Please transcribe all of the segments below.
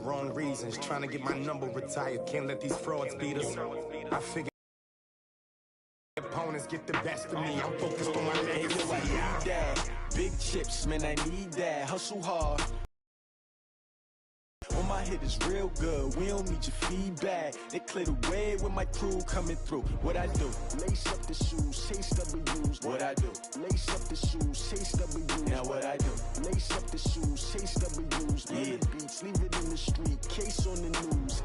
wrong reasons. Trying to get my number retired. Can't let these frauds beat us. I figure opponents get the best of me. I'm focused on my legacy. I need that. Big chips, man, I need that. Hustle hard. On my hit is real good, we don't need your feedback. They clear the way with my crew coming through. What I do? Lace up the shoes, chase W's. What I do? Lace up the shoes, chase W's. Now what I do? Lace up the shoes, chase W's. Yeah. The beats, leave it in the street, case on the news.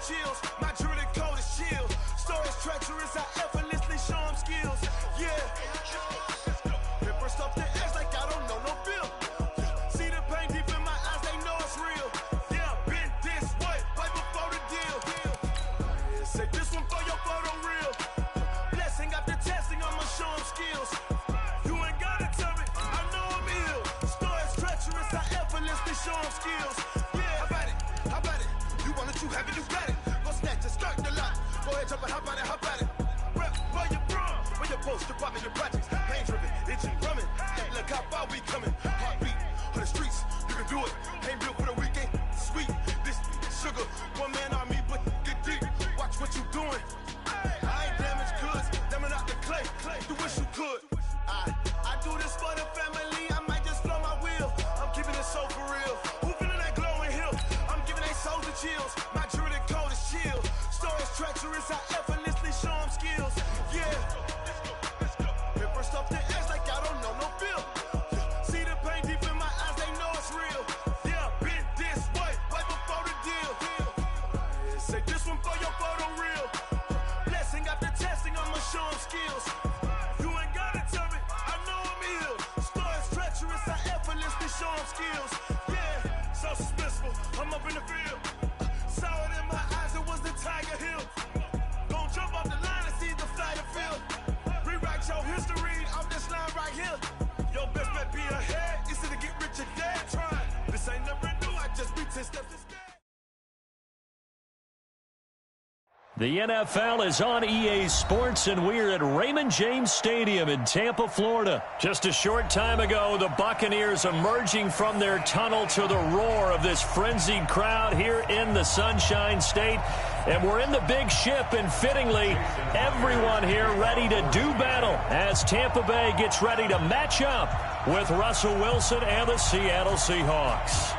Chills. My jewelry code is chill. Stories treacherous, I effortlessly show them skills. Yeah. Paper stuff the edge like I don't know no bill. See the pain deep in my eyes, they know it's real. Yeah, been this way, right before the deal. Yeah, say this one for your photo real. Blessing after testing, I'ma show them skills. You ain't gotta tell me, I know I'm ill. Stories treacherous, I effortlessly show them skills. Yeah, how about it? How about it? You want it, you have it, you got it. Go snatch it, skirt the lot. Go ahead, jump it, hop on it, hop on it. Rep, where you from? Where you post, department, your projects. Pain driven, itching, drumming. Hey, look how far we coming. Heartbeat on the streets, you can do it. Ain't built for the weekend. Sweet, this sugar. One man army, but get deep. Watch what you doing. I ain't damaged goods, damn out the clay. You wish you could. I do this for the family. I might just flow my wheel. I'm keeping it so for real. Who feeling that glowing hill? I'm giving they souls the chills. My jewelry code is chill. Stories treacherous, I effortlessly show them skills. Yeah. Paper stuff the edge like I don't know no bill. See the pain deep in my eyes, they know it's real. Yeah, been this way, right before the deal. Say this one for your photo real. Blessing after testing, I'ma show them skills. You ain't gotta tell me, I know I'm ill. Stories treacherous, I effortlessly show them skills. Yeah, so suspenseful, I'm up in the field. Saw it in my eyes, it was the Tiger Hill. Gon' jump off the line and see the fly the field. Rewrite your history off this line right here. Your best bet be ahead, it's to get rich or dead trying. This ain't never new, I just be 10 steps instead. The NFL is on EA Sports, and we're at Raymond James Stadium in Tampa, Florida. Just a short time ago, the Buccaneers emerging from their tunnel to the roar of this frenzied crowd here in the Sunshine State. And we're in the big ship, and fittingly, everyone here ready to do battle as Tampa Bay gets ready to match up with Russell Wilson and the Seattle Seahawks.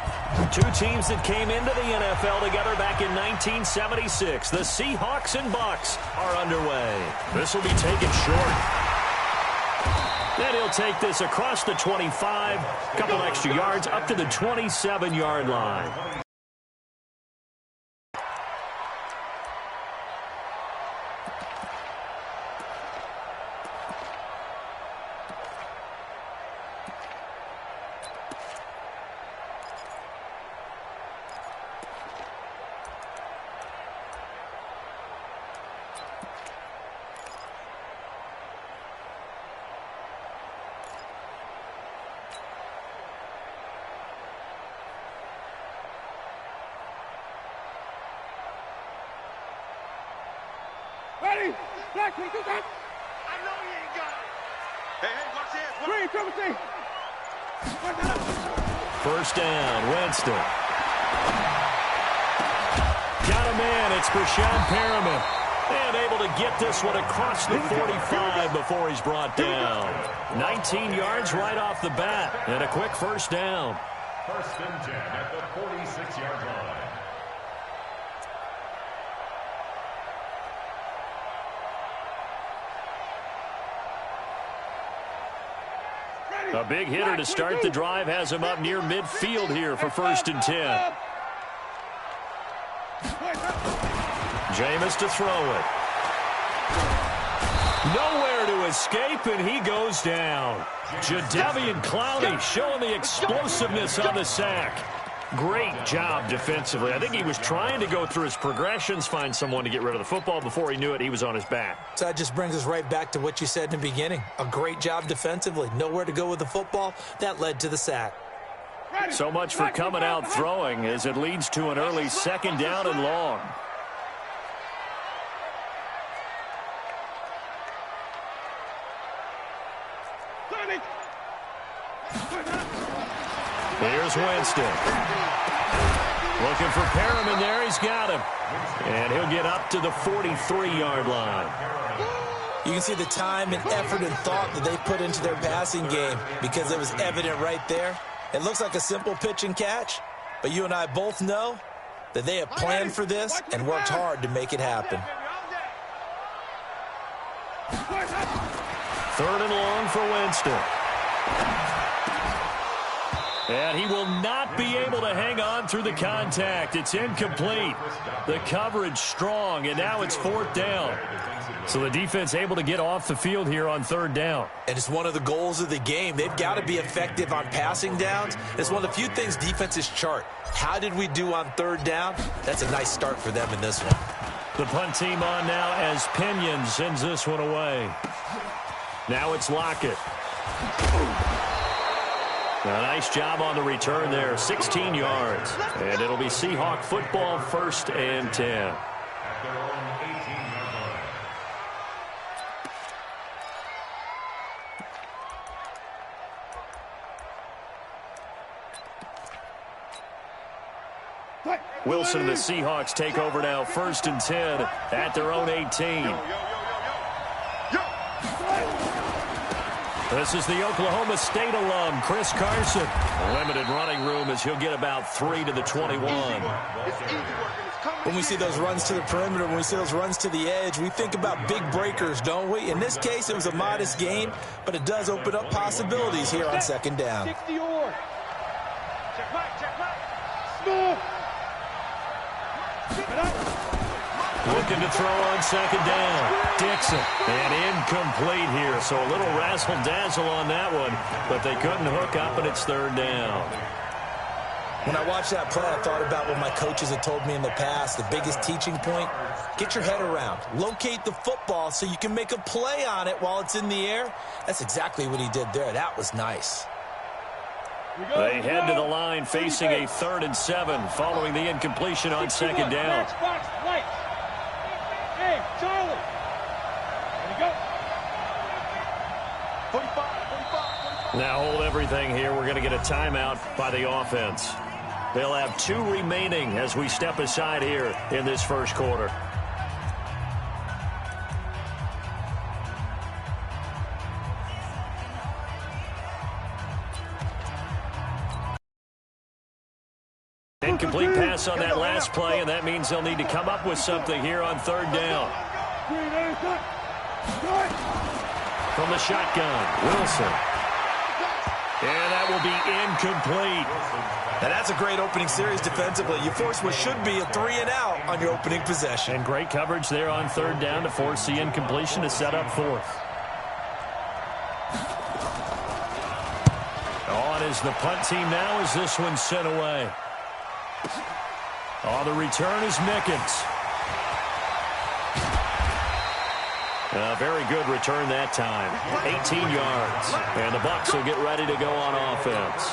Two teams that came into the NFL together back in 1976. The Seahawks and Bucs are underway. This will be taken short. Then he'll take this across the 25, couple extra yards up to the 27-yard line. Ready? Black, can you do that? I know he ain't got it. Hey, watch this. Green, triple C. First down, Winston. Got a man, it's Brashad Perriman. And able to get this one across the 45 before he's brought down. 19 yards right off the bat, and a quick first down. First and 10 at the 46-yard line. A big hitter to start the drive has him up near midfield here for first and 10. Jameis to throw it. Nowhere to escape, and he goes down. Jadeveon Clowney showing the explosiveness on the sack. Great job defensively. I think he was trying to go through his progressions, find someone to get rid of the football. Before he knew it, he was on his back. So that just brings us right back to what you said in the beginning. A great job defensively. Nowhere to go with the football. That led to the sack. So much for coming out throwing as it leads to an early 2nd down and long. Here's Winston. Looking for Perriman there. He's got him. And he'll get up to the 43-yard line. You can see the time and effort and thought that they put into their passing game because it was evident right there. It looks like a simple pitch and catch, but you and I both know that they have planned for this and worked hard to make it happen. 3rd and long for Winston. And he will not be able to hang on through the contact. It's incomplete. The coverage strong, and now it's 4th down. So the defense able to get off the field here on 3rd down. And it's one of the goals of the game. They've got to be effective on passing downs. It's one of the few things defenses chart. How did we do on 3rd down? That's a nice start for them in this one. The punt team on now as Pinion sends this one away. Now it's Lockett. A nice job on the return there, 16 yards. And it'll be Seahawk football, 1st and 10. Wilson and the Seahawks take over now, 1st and 10 at their own 18. This is the Oklahoma State alum, Chris Carson. Limited running room as he'll get about 3 to the 21. When we see those runs to the perimeter, when we see those runs to the edge, we think about big breakers, don't we? In this case, it was a modest gain, but it does open up possibilities here on 2nd down. Check Smooth. Looking to throw on 2nd down. Dixon. And incomplete here. So a little razzle-dazzle on that one, but they couldn't hook up, and it's 3rd down. When I watched that play, I thought about what my coaches had told me in the past. The biggest teaching point, get your head around. Locate the football so you can make a play on it while it's in the air. That's exactly what he did there. That was nice. They head to the line facing a 3rd and 7 following the incompletion on 2nd down. Hey, Charlie. There you go. 45. Now hold everything here. We're going to get a timeout by the offense. They'll have 2 remaining as we step aside here in this 1st quarter. Incomplete pass on that last play, and that means they'll need to come up with something here on 3rd down. From the shotgun, Wilson. And that will be incomplete. Now that's a great opening series defensively. You force what should be a 3-and-out on your opening possession. And great coverage there on 3rd down to force the incompletion to set up 4th. On is the punt team now as this one's sent away. On the return is Mickens. A very good return that time. 18 yards. And the Bucs will get ready to go on offense.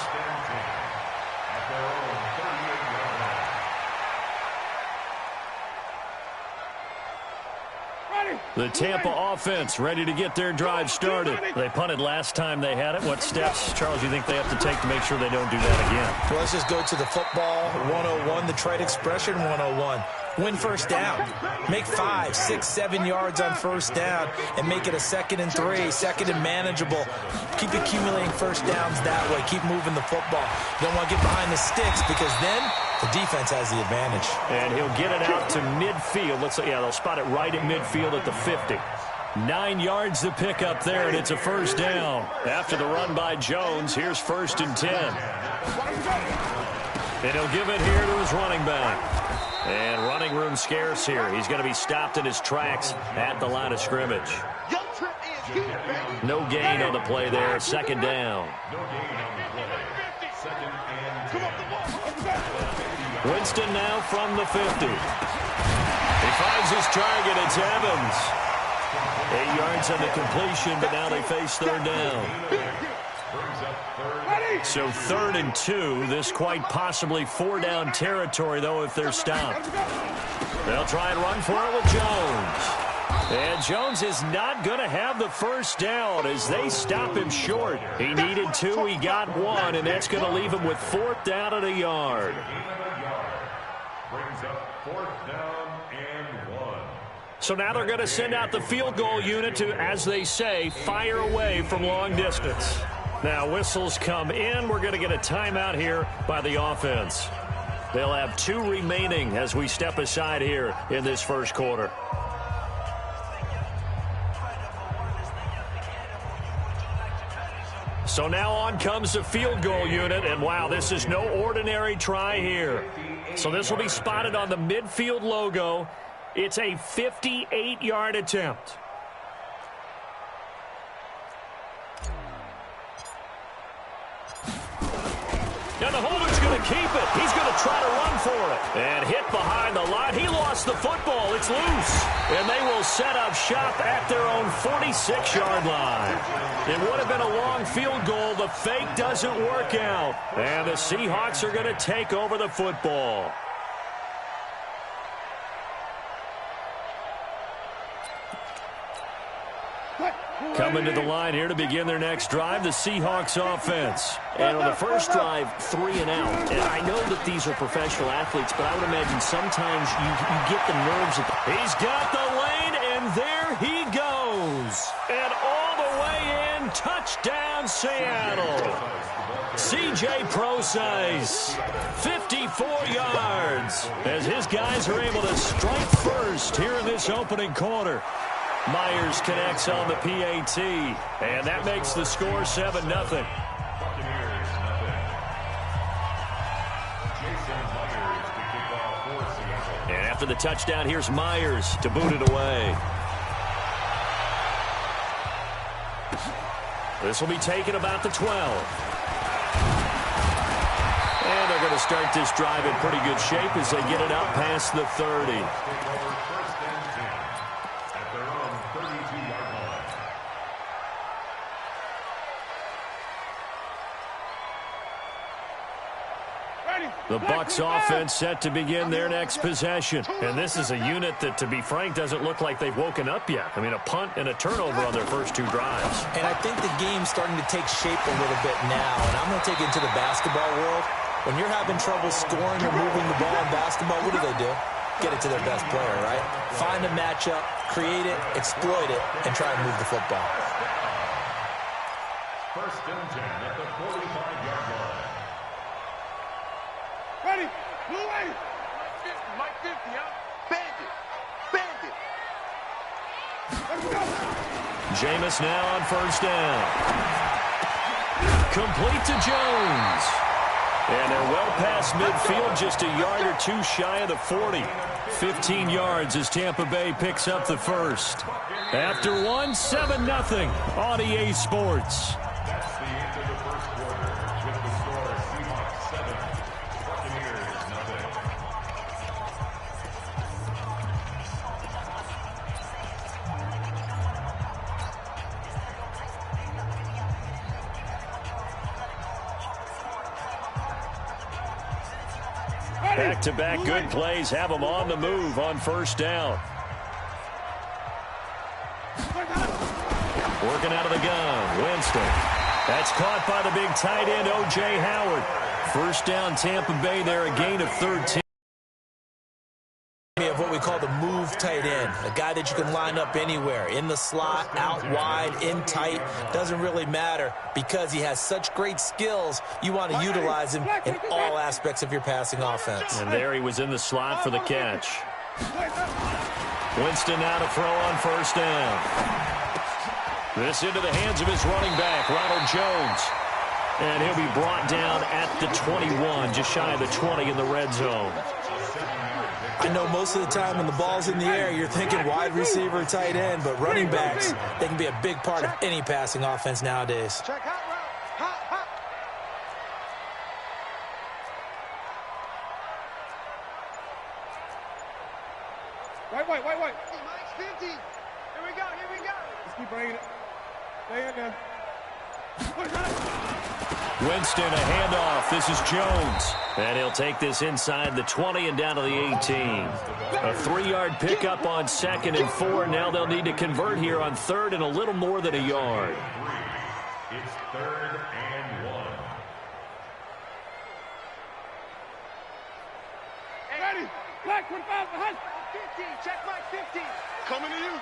The Tampa offense ready to get their drive started. They punted last time they had it. What steps, Charles, do you think they have to take to make sure they don't do that again? Well, let's just go to the football 101, the trade expression 101. Win 1st down. Make 5, 6, 7 yards on 1st down and make it a 2nd and 3, 2nd and manageable. Keep accumulating 1st downs that way. Keep moving the football. You don't want to get behind the sticks because then the defense has the advantage. And he'll get it out to midfield. They'll spot it right at midfield at the 50. 9 yards to pick up there, and it's a 1st down. After the run by Jones, here's 1st and 10. And he'll give it here to his running back. And running room scarce here. He's going to be stopped in his tracks at the line of scrimmage. No gain on the play there. 2nd down. Winston now from the 50. He finds his target. It's Evans. 8 yards on the completion, but now they face third down. So 3rd and 2. This quite possibly 4-down territory, though, if they're stopped. They'll try and run for it with Jones. And Jones is not going to have the first down as they stop him short. He needed 2. He got 1, and that's going to leave him with 4th down and a yard. Brings up 4th down and 1. So now they're going to send out the field goal unit to, as they say, fire away from long distance. Now whistles come in. We're going to get a timeout here by the offense. They'll have 2 remaining as we step aside here in this first quarter. So now on comes the field goal unit, and wow, this is no ordinary try here. So this will be spotted on the midfield logo. It's a 58-yard attempt. And the holder's going to keep it. He's going to try to run for it. And hit behind the line. He lost the football. It's loose. And they will set up shop at their own 46-yard line. It would have been a long field goal. The fake doesn't work out. And the Seahawks are going to take over the football. Coming to the line here to begin their next drive, the Seahawks offense. And on the first drive, 3 and out. And I know that these are professional athletes, but I would imagine sometimes you get the nerves. He's got the lane, and there he goes. And all the way in, touchdown Seattle. C.J. Procise, 54 yards, as his guys are able to strike first here in this opening quarter. Myers connects on the PAT, and that makes the score 7-0. And after the touchdown, here's Myers to boot it away. This will be taken about the 12. And they're going to start this drive in pretty good shape as they get it out past the 30. The Bucs offense set to begin their next possession. And this is a unit that, to be frank, doesn't look like they've woken up yet. I mean, a punt and a turnover on their first 2 drives. And I think the game's starting to take shape a little bit now. And I'm going to take it into the basketball world. When you're having trouble scoring or moving the ball in basketball, what do? Get it to their best player, right? Find a matchup, create it, exploit it, and try and move the football. First and 10 at the 45-yard line. Ready, blue way. Mike 50, huh? Bandit. Let's go. Jameis now on first down. Complete to Jones. And they're well past midfield, just a yard or 2 shy of the 40. 15 yards as Tampa Bay picks up the first. After 1, 7-0 on EA Sports. That's the end of the first quarter with the score Seahawks 7, Buccaneers 0. Back-to-back good plays have them on the move on first down. Working out of the gun, Winston. That's caught by the big tight end, O.J. Howard. First down, Tampa Bay there, a gain of 13. Of what we call the move tight end, a guy that you can line up anywhere, in the slot, out wide, in tight, doesn't really matter because he has such great skills. You want to utilize him in all aspects of your passing offense. And there he was in the slot for the catch. Winston now to throw on first down. This into the hands of his running back, Ronald Jones. And he'll be brought down at the 21, just shy of the 20 in the red zone. I know most of the time when the ball's in the air, you're thinking wide receiver, tight end, but running backs, they can be a big part of any passing offense nowadays. White. Mike's 50. Here we go. Let's keep bringing it. Stay in there. Winston, a handoff. This is Jones. And he'll take this inside the 20 and down to the 18. A 3-yard pickup on 2nd and 4. Now they'll need to convert here on 3rd and a little more than a yard. It's 3rd and 1. Ready. Black 25 behind. 50. Check Mike 50. Coming to you.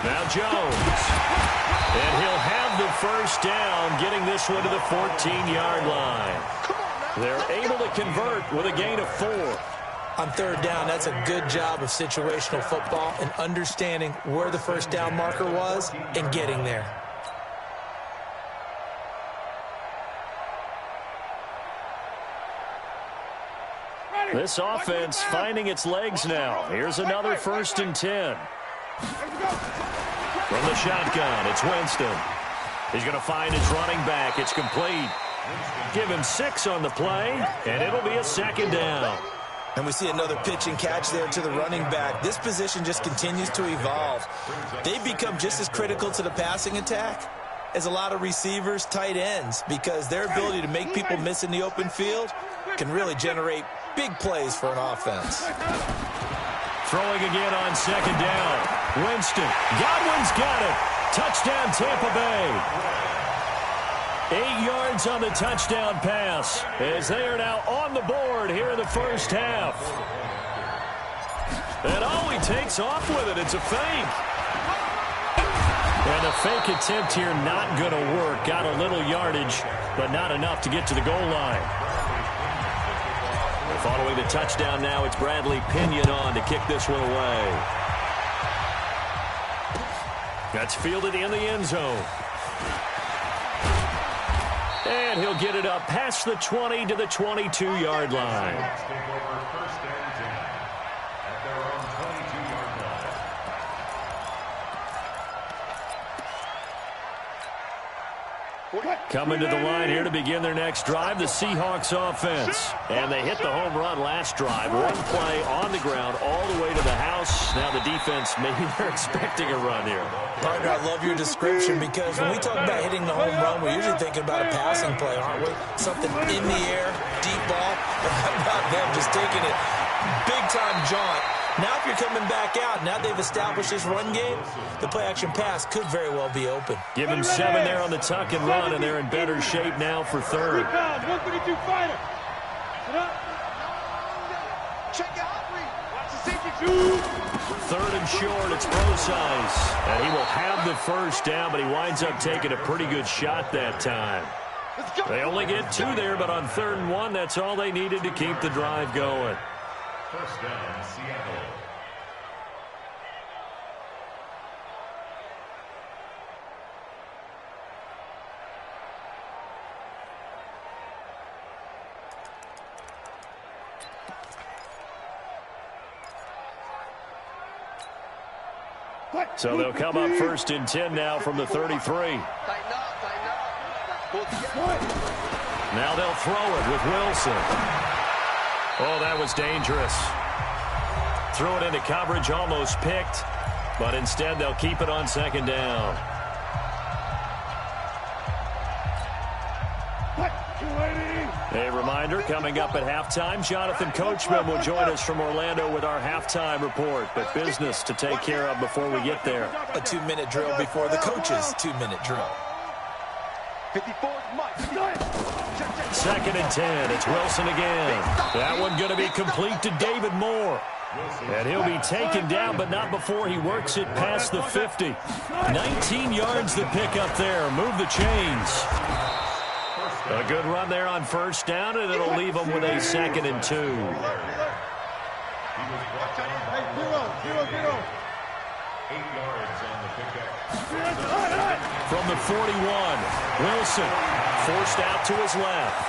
Now Jones. And he'll have the first down, getting this one to the 14-yard line. They're able to convert with a gain of 4. On 3rd down, that's a good job of situational football and understanding where the first down marker was and getting there. This offense finding its legs now. Here's another 1st and 10. From the shotgun, it's Winston. He's going to find his running back. It's complete. Give him 6 on the play, and it'll be a 2nd down. And we see another pitch and catch there to the running back. This position just continues to evolve. They've become just as critical to the passing attack as a lot of receivers, tight ends, because their ability to make people miss in the open field can really generate big plays for an offense. Throwing again on 2nd down. Winston. Godwin's got it. Touchdown, Tampa Bay. 8 yards on the touchdown pass as they are now on the board here in the first half. And he takes off with it. It's a fake. And the fake attempt here not going to work. Got a little yardage, but not enough to get to the goal line. Following the touchdown now, it's Bradley Pinion on to kick this one away. That's fielded in the end zone. And he'll get it up past the 20 to the 22-yard line. Coming to the line here to begin their next drive, the Seahawks offense. And they hit the home run last drive. One play on the ground all the way to the house. Now the defense, maybe they're expecting a run here. Partner, I love your description because when we talk about hitting the home run, we're usually thinking about a passing play, aren't we? Something in the air, deep ball. But how about them just taking it big-time jaunt? Now if you're coming back out, now they've established this run game, the play-action pass could very well be open. Give him 7 there on the tuck and run, and they're in better shape now for 3rd. 152 fighter. Check out. Watch the safety. 3rd and short, it's Brosize. And he will have the first down, but he winds up taking a pretty good shot that time. They only get 2 there, but on 3rd and 1, that's all they needed to keep the drive going. First down, Seattle. So they'll come up 1st and 10 now from the 33. Tighten up. Now they'll throw it with Wilson. Oh, that was dangerous. Threw it into coverage, almost picked, but instead they'll keep it on 2nd down. A reminder, coming up at halftime, Jonathan Coachman will join us from Orlando with our halftime report, but business to take care of before we get there. A 2-minute drill before the coach's 2-minute drill. 54, Mike. 2nd and 10. It's Wilson again. That one going to be complete to David Moore. And he'll be taken down, but not before he works it past the 50. 19 yards to pick up there. Move the chains. A good run there on 1st down, and it'll leave them with a 2nd and 2. From the 41, Wilson forced out to his left.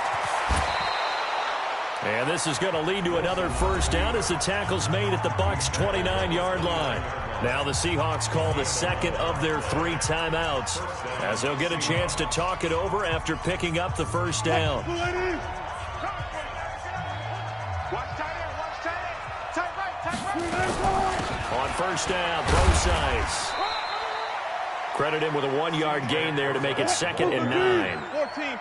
And this is going to lead to another first down as the tackle's made at the Bucs' 29-yard line. Now the Seahawks call the second of their 3 timeouts as they'll get a chance to talk it over after picking up the first down. On first down, Brosize. Credit him with a 1-yard gain there to make it 2nd and 9. 14,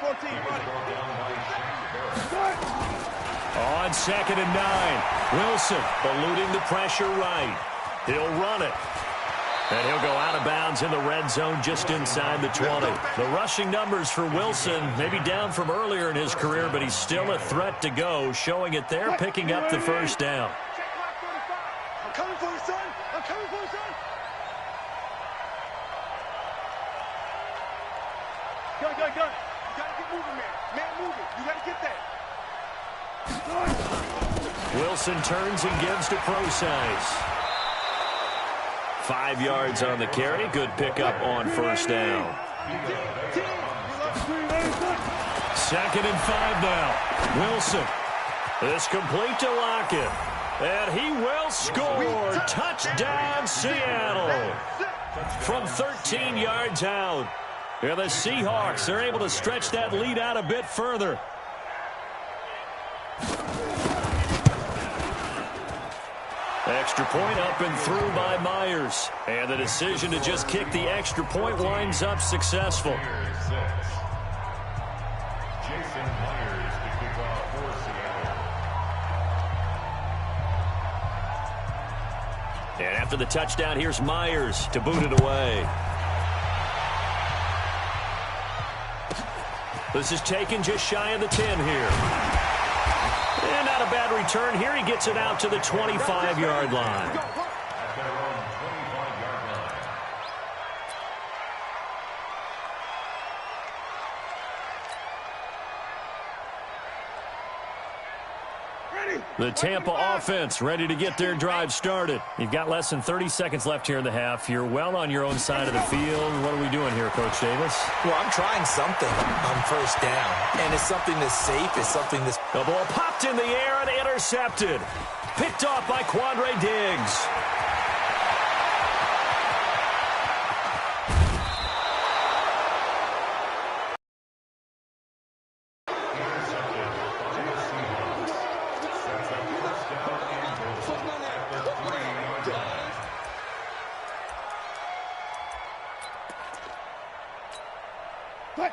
On 2nd and 9, Wilson eluding the pressure right. He'll run it. And he'll go out of bounds in the red zone just inside the 20. The rushing numbers for Wilson may be down from earlier in his career, but he's still a threat to go, showing it there, picking up the first down. I'm coming for you, son. I'm coming for you, son. Go. You got to get moving, man. Man, moving. You got to get that. Wilson turns and gives to Brosize. 5 yards on the carry. Good pickup on first down. 2nd and 5 now. Wilson is complete to Lockett. And he will score. Touchdown, Seattle. From 13 yards out. And the Seahawks are able to stretch that lead out a bit further. Extra point up and through by Myers. And the decision to just kick the extra point winds up successful. Jason Myers to kick off for Seattle. And after the touchdown, here's Myers to boot it away. This is taken just shy of the 10 here. And not a bad return here. He gets it out to the 25-yard line. At their own 25-yard line. The Tampa offense ready to get their drive started. You've got less than 30 seconds left here in the half. You're well on your own side of the field. What are we doing here, Coach Davis? Well, I'm trying something on first down, and it's something that's safe. It's something that's... The ball popped in the air and intercepted. Picked off by Quandre Diggs.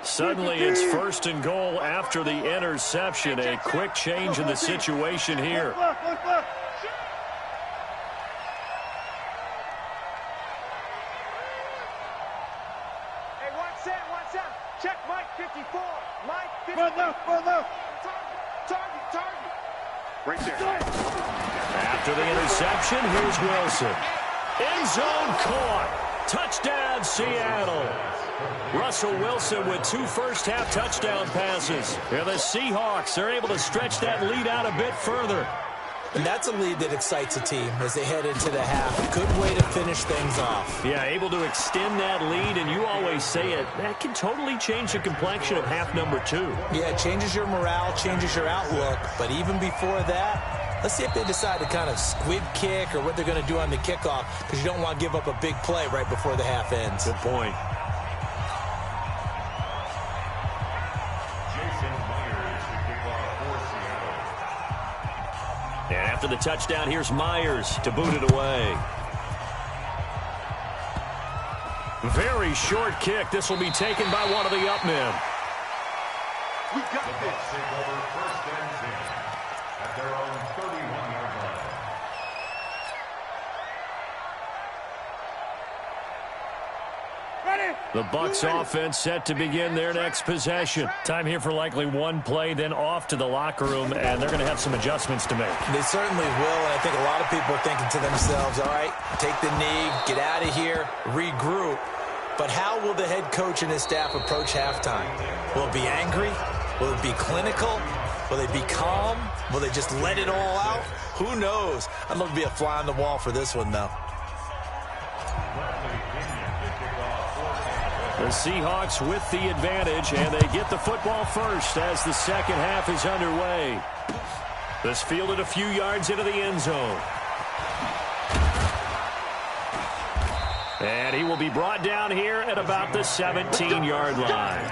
Suddenly it's 1st and goal after the interception. A quick change in the situation here. Hey, one set. Check Mike 54. Mike 54. Target. Right there. After the interception, here's Wilson. End zone caught. Touchdown, Seattle. Russell Wilson with 2 first-half touchdown passes. And the Seahawks are able to stretch that lead out a bit further. And that's a lead that excites a team as they head into the half. Good way to finish things off. Yeah, able to extend that lead, and you always say it, that can totally change the complexion of half number 2. Yeah, it changes your morale, changes your outlook. But even before that, let's see if they decide to kind of squib kick or what they're going to do on the kickoff, because you don't want to give up a big play right before the half ends. Good point. And after the touchdown, here's Myers to boot it away. Very short kick. This will be taken by one of the up men. We got The Bucs take over 1st and 10 at their own 31-yard line. The Bucs offense set to begin their next possession. Time here for likely one play, then off to the locker room, and they're going to have some adjustments to make. They certainly will, and I think a lot of people are thinking to themselves, all right, take the knee, get out of here, regroup. But how will the head coach and his staff approach halftime? Will it be angry? Will it be clinical? Will they be calm? Will they just let it all out? Who knows? I'd love to be a fly on the wall for this one, though. The Seahawks with the advantage, and they get the football first as the second half is underway. This fielded a few yards into the end zone. And he will be brought down here at about the 17-yard line.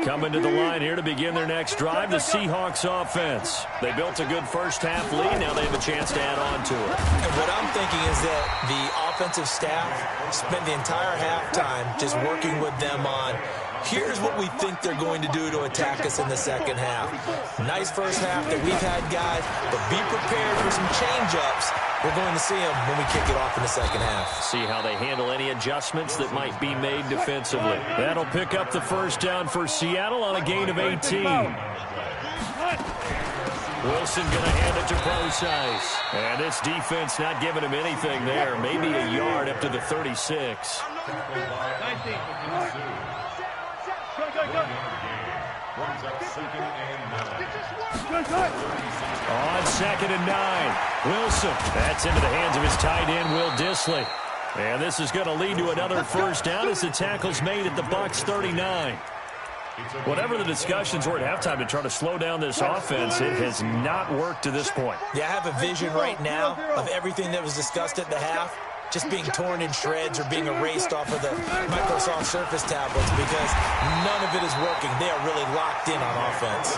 Coming to the line here to begin their next drive, the Seahawks offense. They built a good first-half lead. Now they have a chance to add on to it. And what I'm thinking is that the offensive staff spent the entire halftime just working with them on, here's what we think they're going to do to attack us in the second half. Nice first half that we've had, guys, but be prepared for some change-ups. We're going to see them when we kick it off in the second half. See how they handle any adjustments that might be made defensively. That'll pick up the first down for Seattle on a gain of 18. Wilson going to hand it to Procise. And this defense not giving him anything there. Maybe a yard up to the 36. On 2nd and 9, Wilson. That's into the hands of his tight end, Will Dissly. And this is going to lead to another first down as the tackle's made at the Bucs 39. Whatever the discussions were at halftime to try to slow down this offense, it has not worked to this point. Yeah, I have a vision right now of everything that was discussed at the half just being torn in shreds or being erased off of the Microsoft Surface tablets because none of it is working. They are really locked in on offense.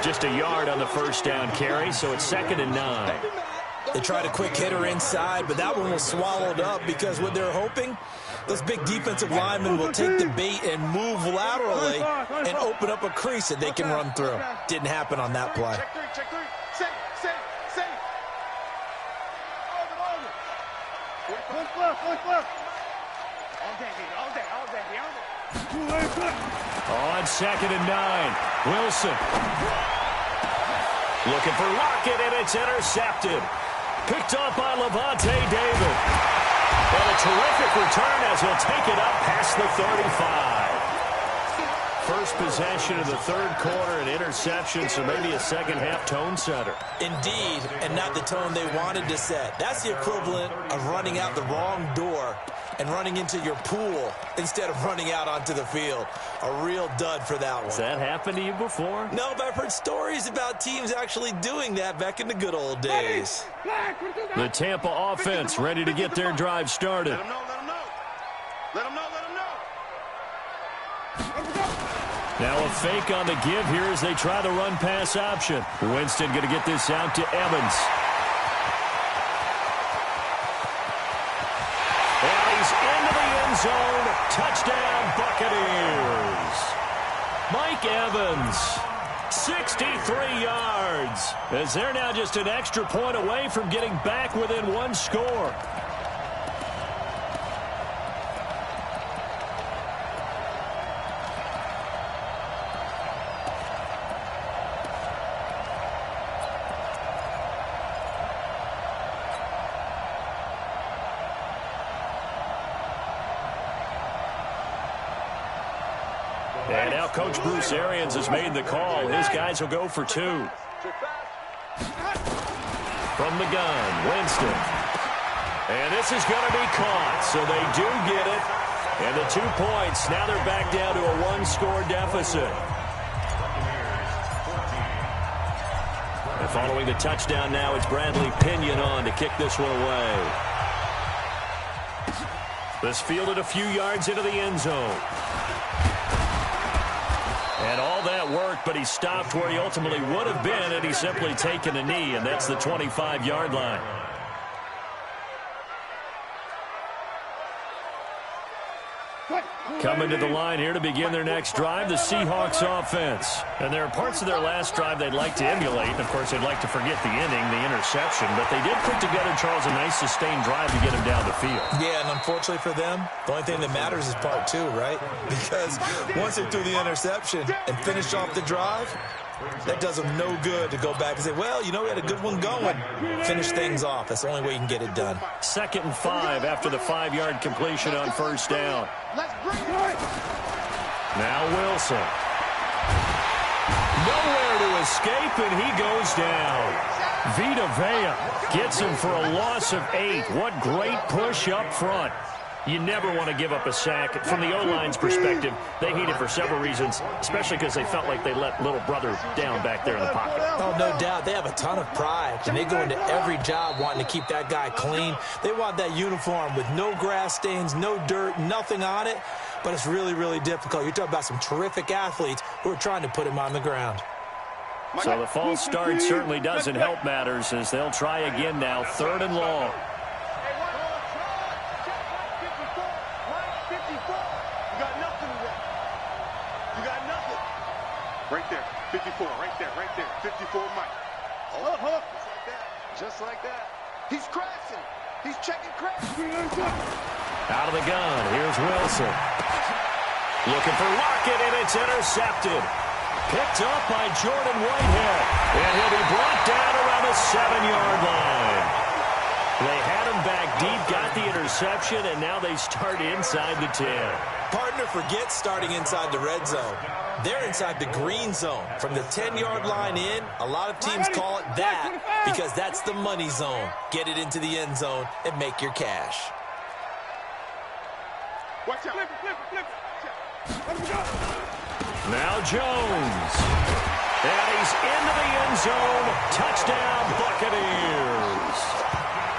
Just a yard on the first down carry, so it's 2nd and 9. They tried a quick hitter inside, but that one was swallowed up because what they're hoping, those big defensive linemen will take the bait and move laterally and open up a crease that they can run through. Didn't happen on that play. Check three. Safe. One left. All day. On 2nd and 9, Wilson. Looking for Lockett, and it's intercepted. Picked off by Levante David. And a terrific return as he'll take it up past the 35. First possession of the third quarter, an interception, so maybe a second-half tone setter. Indeed, and not the tone they wanted to set. That's the equivalent of running out the wrong door and running into your pool instead of running out onto the field. A real dud for that one. Has that happened to you before? No, but I've heard stories about teams actually doing that back in the good old days. The Tampa offense ready to get their drive started. Let them know. Now a fake on the give here as they try the run-pass option. Winston going to get this out to Evans. And he's into the end zone. Touchdown, Buccaneers. Mike Evans, 63 yards. As they're now just an extra point away from getting back within one score. And now Coach Bruce Arians has made the call. His guys will go for 2. From the gun, Winston. And this is going to be caught, so they do get it. And the 2 points, now they're back down to a one-score deficit. And following the touchdown now, it's Bradley Pinion on to kick this one away. This fielded a few yards into the end zone. And all that worked, but he stopped where he ultimately would have been had he simply taken a knee, and that's the 25-yard line. Coming to the line here to begin their next drive, the Seahawks offense. And there are parts of their last drive they'd like to emulate. And, of course, they'd like to forget the inning, the interception. But they did put together, Charles, a nice sustained drive to get him down the field. Yeah, and unfortunately for them, the only thing that matters is part 2, right? Because once they threw the interception and finished off the drive, that does them no good to go back and say, well, you know, we had a good one going. Finish things off. That's the only way you can get it done. 2nd and 5 after the 5-yard completion on first down. Now Wilson. Nowhere to escape, and he goes down. Vita Vea gets him for a loss of 8. What great push up front. You never want to give up a sack. From the O-line's perspective, they hate it for several reasons, especially because they felt like they let little brother down back there in the pocket. Oh, no doubt. They have a ton of pride, and they go into every job wanting to keep that guy clean. They want that uniform with no grass stains, no dirt, nothing on it. but it's really, really difficult. You're talking about some terrific athletes who are trying to put him on the ground. So the false start certainly doesn't help matters as they'll try again now, 3rd and long. Right there, 54, right there, 54, Mike. Hold up. Just like that. He's crashing. He's checking crash. Out of the gun, here's Wilson. Looking for Lockett, and it's intercepted. Picked up by Jordan Whitehead, and he'll be brought down around the 7-yard line. They had him back deep, got the interception, and now they start inside the 10. Partner, forget starting inside the red zone. They're inside the green zone. From the 10-yard line in, a lot of teams call it that because that's the money zone. Get it into the end zone and make your cash. Watch out. Flip. Now Jones. And he's into the end zone. Touchdown, Buccaneers.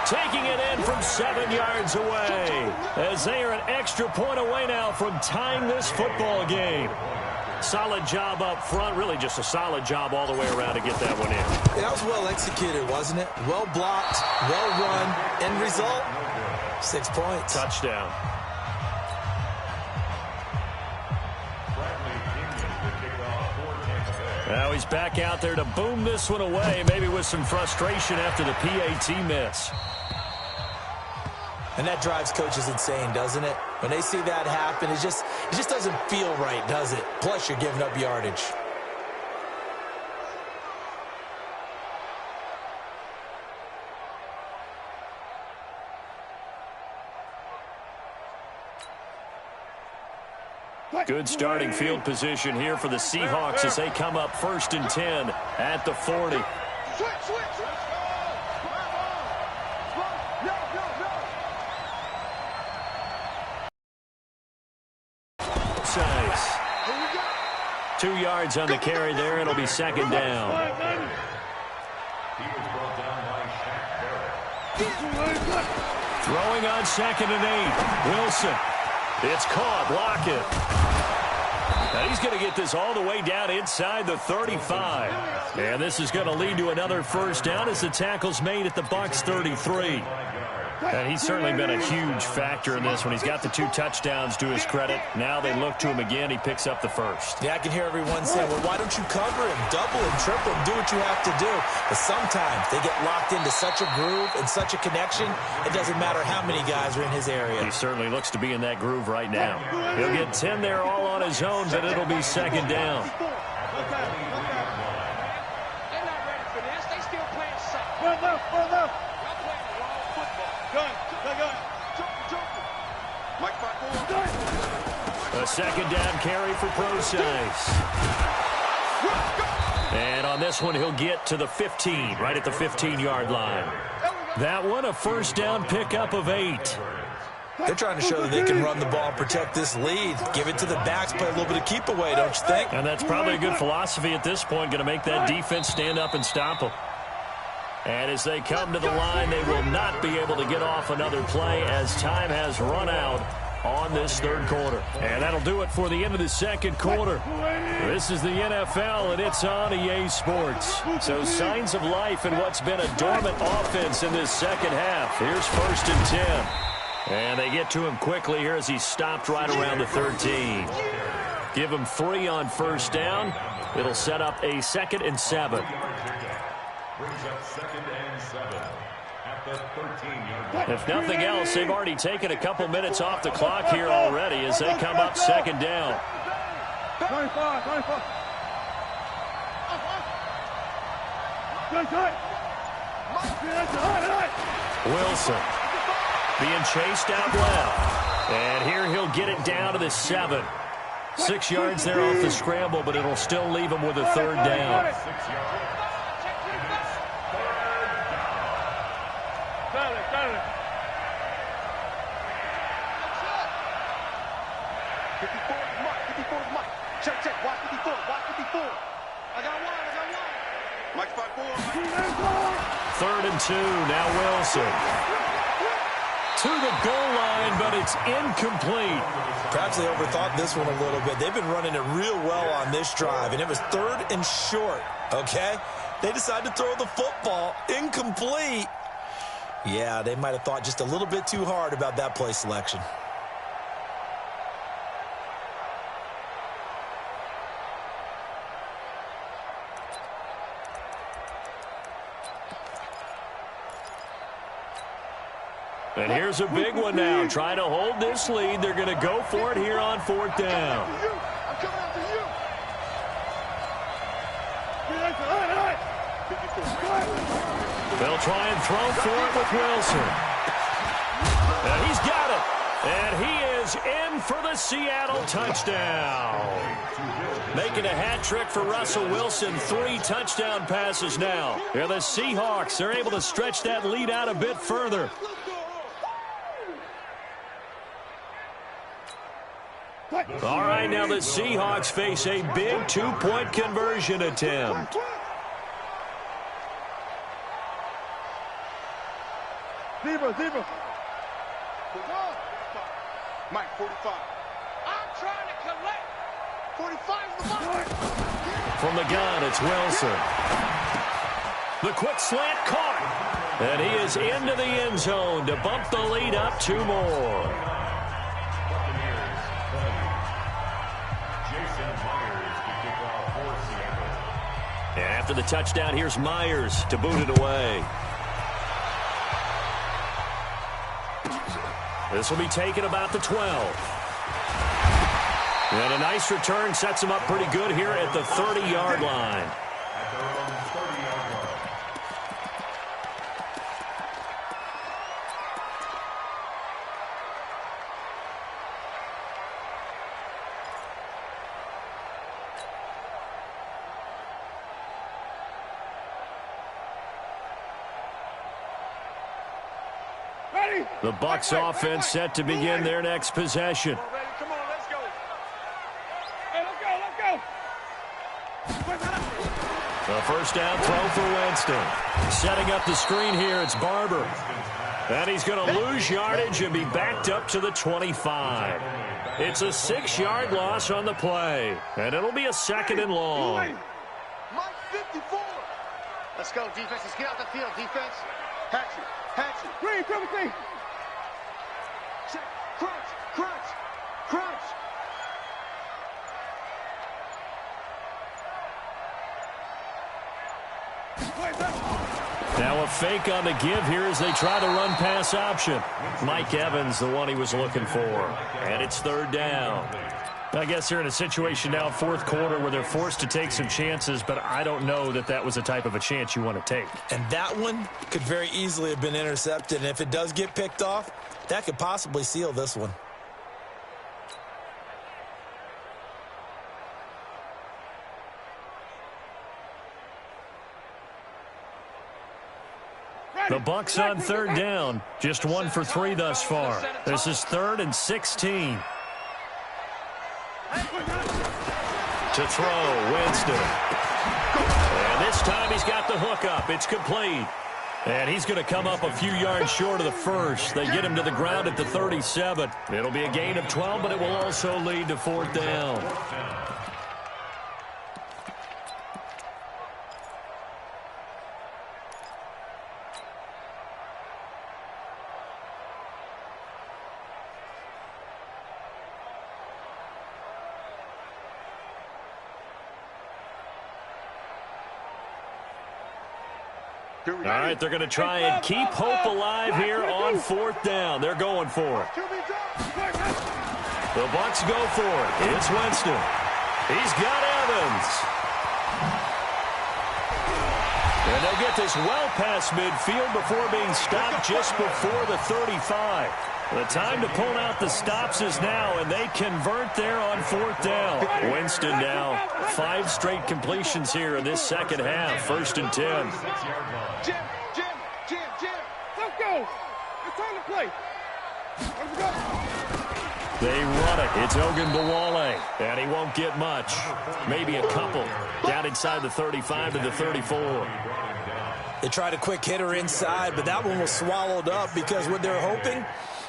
Taking it in from 7 yards away as they are an extra point away now from tying this football game. Solid job up front, really just a solid job all the way around to get that one in. That was well executed, wasn't it? Well blocked, well run. End result, 6 points. Touchdown. Now he's back out there to boom this one away, maybe with some frustration after the PAT miss. And that drives coaches insane, doesn't it? When they see that happen, it just doesn't feel right, does it? Plus, you're giving up yardage. Good starting field position here for the Seahawks as they come up 1st and 10 at the 40. Size. 2 yards on the carry there. It'll be 2nd down. Throwing on 2nd and 8. Wilson. It's caught. Lockett. Now he's going to get this all the way down inside the 35. And this is going to lead to another 1st down as the tackle's made at the Bucs 33. And he's certainly been a huge factor in this one. He's got the 2 touchdowns to his credit. Now they look to him again. He picks up the 1st. Yeah, I can hear everyone saying, well, why don't you cover him, double him, triple him, do what you have to do. But sometimes they get locked into such a groove and such a connection, it doesn't matter how many guys are in his area. He certainly looks to be in that groove right now. He'll get 10 there all on his own, but it'll be 2nd down. They're not ready for this. They still playing soft. A 2nd down carry for Procise. And on this one, he'll get to the 15, right at the 15-yard line. That one, a 1st down pickup of 8. They're trying to show that they can run the ball, protect this lead. Give it to the backs, play a little bit of keep away, don't you think? And that's probably a good philosophy at this point, going to make that defense stand up and stop them. And as they come to the line, they will not be able to get off another play as time has run out on this 3rd quarter. And that'll do it for the end of the 2nd quarter. This is the NFL, and it's on EA Sports. So signs of life in what's been a dormant offense in this 2nd half. Here's 1st and 10. And they get to him quickly here as he stopped right around the 13. Give him 3 on 1st down. It'll set up a 2nd and 7. Brings up 2nd and 7 at the 13-yard line. If nothing else, they've already taken a couple minutes off the clock here already as they come up 2nd down. 25. Wilson being chased out left. And here he'll get it down to the 7. 6 yards there off the scramble, but it'll still leave him with a 3rd down. 6 yards. Check. Watch 54. I got one. Mike 5-4. 3rd and 2. Now Wilson. To the goal line, but it It's incomplete. Perhaps they overthought this one a little bit. They've been running it real well on this drive, and it was 3rd and short, okay? They decided to throw the football. Incomplete. Yeah, they might have thought just a little bit too hard about that play selection. And here's a big one now. Trying to hold this lead. They're going to go for it here on 4th down. I'm coming after you. They'll try and throw for it with Wilson. And he's got it. And he is in for the Seattle touchdown. Making a hat trick for Russell Wilson. 3 touchdown passes now. Here the Seahawks. They're able to stretch that lead out a bit further. All right, now the Seahawks face a big 2-point conversion attempt. Zebra. Mike, 45. I'm trying to collect. 45 is the mark. From the gun, it's Wilson. The quick slant caught. And he is into the end zone to bump the lead up 2 more. And after the touchdown, here's Myers to boot it away. This will be taken about the 12. And a nice return sets him up pretty good here at the 30-yard line. The Bucs offense set to begin their next possession. Come on, let's go. Hey, let's go. The first down throw for Winston. Setting up the screen here, it's Barber. And he's going to lose yardage and be backed up to the 25. It's a 6-yard loss on the play. And it'll be a 2nd and long. Mike 54. Let's go, defense. Let's get out the field, defense. Hatchet. Green, come with me. Check. Crunch. Now a fake on the give here as they try to run pass option. Mike Evans, the one he was looking for. And it's 3rd down. I guess they're in a situation now, 4th quarter, where they're forced to take some chances, but I don't know that that was the type of a chance you want to take. And that one could very easily have been intercepted. And if it does get picked off, that could possibly seal this one. The Bucs on 3rd down. Just 1 for 3 thus far. This is 3rd and 16. To throw, Winston. And this time he's got the hook up. It's complete. And he's going to come up a few yards short of the first. They get him to the ground at the 37. It'll be a gain of 12, but it will also lead to 4th down. All right, they're going to try and keep hope alive here on 4th down. They're going for it. The Bucs go for it. It's Winston. He's got Evans. And they'll get this well past midfield before being stopped just before the 35. The time to pull out the stops is now, and they convert there on 4th down. Winston now 5 straight completions here in this second half. 1st and 10. Jim. Let's go. It's time to play. Let's go. They run it. It's Ogunbowale, and he won't get much. Maybe a couple. Down inside the 35 to the 34. They tried a quick hitter inside, but that one was swallowed up because what they're hoping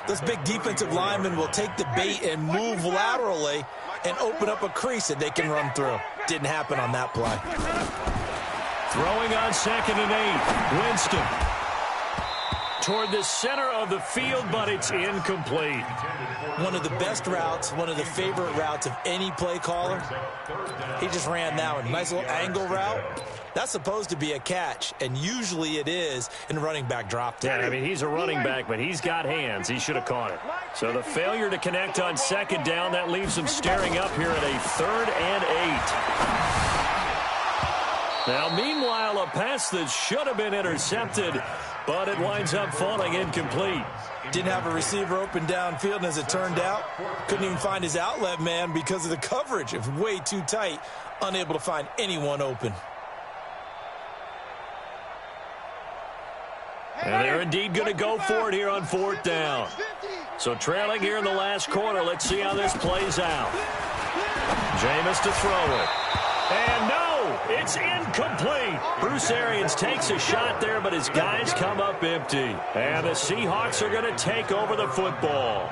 Those big defensive linemen will take the bait and move laterally and open up a crease that they can run through. Didn't happen on that play. Throwing on 2nd and 8. Winston. Toward the center of the field, but it's incomplete. One of the best routes, one of the favorite routes of any play caller. He just ran that one. Nice little angle route. That's supposed to be a catch, and usually it is, and running back dropped it. Yeah, I mean, he's a running back, but he's got hands. He should have caught it. So the failure to connect on 2nd down, that leaves him staring up here at a 3rd and 8. Now, meanwhile, a pass that should have been intercepted, but it winds up falling incomplete. Didn't have a receiver open downfield, and as it turned out, couldn't even find his outlet man because of the coverage. It was way too tight, unable to find anyone open. And they're indeed going to go for it here on 4th down. So trailing here in the last quarter, let's see how this plays out. Jameis to throw it. And no, it's incomplete. Bruce Arians takes a shot there, but his guys come up empty. And the Seahawks are going to take over the football.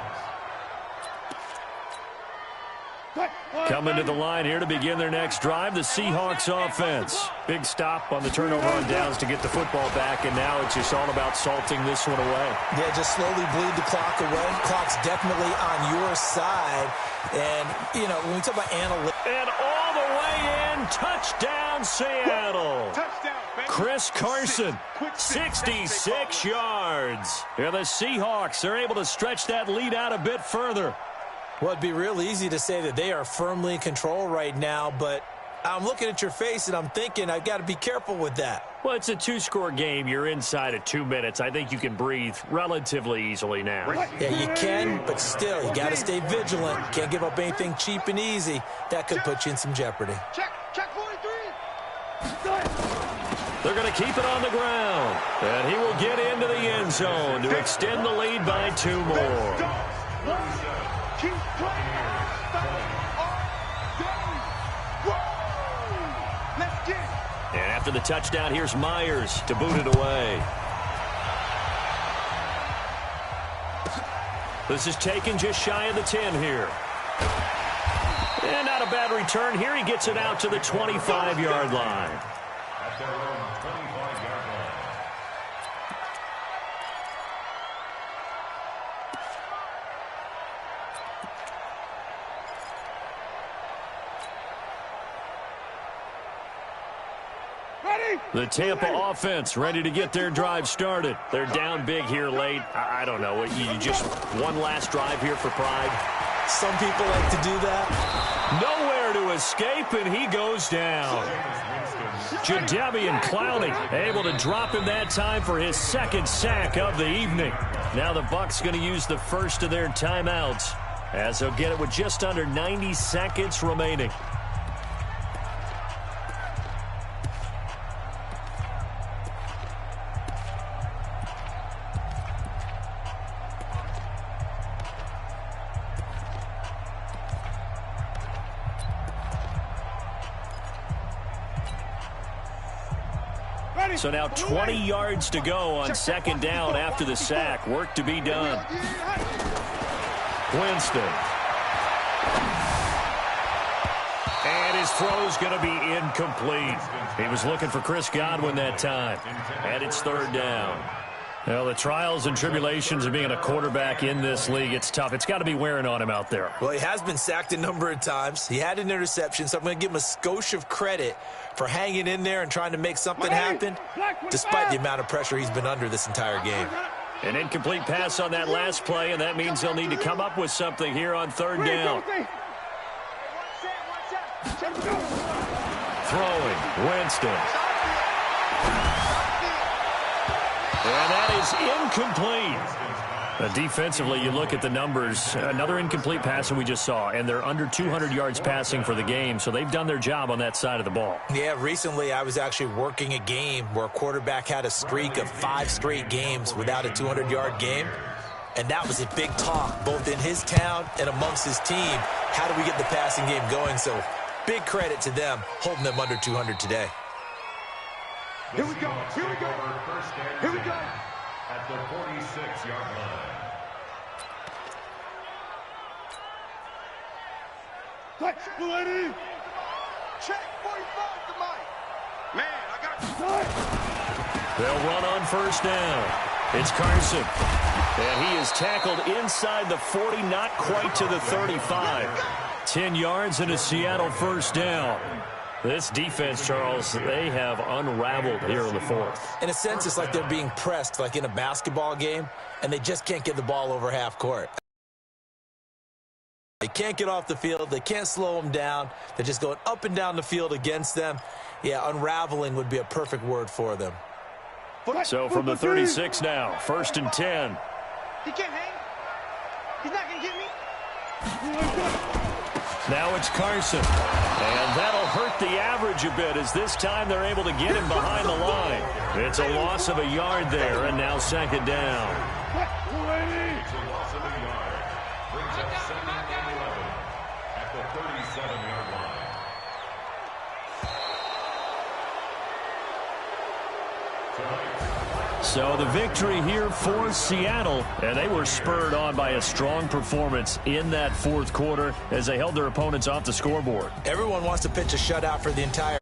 Coming to the line here to begin their next drive, the Seahawks offense. Big stop on the turnover on downs to get the football back, and now it's just all about salting this one away. Yeah, just slowly bleed the clock away. Clock's definitely on your side. And, you know, when we talk about analytics. And all the way in, touchdown Seattle. Chris Carson, 66 yards. Yeah, the Seahawks are able to stretch that lead out a bit further. Well, it'd be real easy to say that they are firmly in control right now, but I'm looking at your face and I'm thinking I've got to be careful with that. Well, it's a 2-score game. You're inside of 2 minutes. I think you can breathe relatively easily now. Yeah, you can, but still, you got to stay vigilant. Can't give up anything cheap and easy. That could put you in some jeopardy. Check 43. They're going to keep it on the ground. And he will get into the end zone to extend the lead by 2 more. Keep playing. Let's get it. And after the touchdown, here's Myers to boot it away. This is taken just shy of the 10 here. And not a bad return here. He gets it out to the 25-yard line. At their own 25-yard line. The Tampa offense ready to get their drive started. They're down big here late. I don't know. You just one last drive here for pride. Some people like to do that. Nowhere to escape, and he goes down. Jadeveon Clowney able to drop him that time for his 2nd sack of the evening. Now the Bucs going to use the first of their timeouts as they'll get it with just under 90 seconds remaining. So now 20 yards to go on 2nd down after the sack. Work to be done. Winston. And his throw's going to be incomplete. He was looking for Chris Godwin that time. And it's 3rd down. Well, the trials and tribulations of being a quarterback in this league, it's tough. It's got to be wearing on him out there. Well, he has been sacked a number of times. He had an interception, so I'm going to give him a skosh of credit for hanging in there and trying to make something happen, despite the amount of pressure he's been under this entire game. An incomplete pass on that last play, and that means they'll need to come up with something here on 3rd down. Throwing, Winston. And that is incomplete. Defensively, you look at the numbers. Another incomplete pass that we just saw, and they're under 200 yards passing for the game, so they've done their job on that side of the ball. Yeah, recently I was actually working a game where a quarterback had a streak of 5 straight games without a 200-yard game, and that was a big talk, both in his town and amongst his team. How do we get the passing game going? So big credit to them, holding them under 200 today. Here we go. Here we go. Here we go. At the 46-yard line. Check 45, come on. Man, I got They'll run on first down. It's Carson. And he is tackled inside the 40, not quite to the 35. 10 yards and a Seattle first down. This defense, Charles, they have unraveled here in the fourth. In a sense, it's like they're being pressed, like in a basketball game, and they just can't get the ball over half court. They can't get off the field. They can't slow them down. They're just going up and down the field against them. Yeah, unraveling would be a perfect word for them. So from the 36 now, 1st and 10. He can't hang. He's not going to get me. Now it's Carson. And that'll hurt the average a bit as this time they're able to get him behind the line. It's a loss of a yard there, and now 2nd down. It's a loss of a yard. Brings up 2nd and 11 at the 37-yard line. So the victory here for Seattle, and they were spurred on by a strong performance in that fourth quarter as they held their opponents off the scoreboard. Everyone wants to pitch a shutout for the entire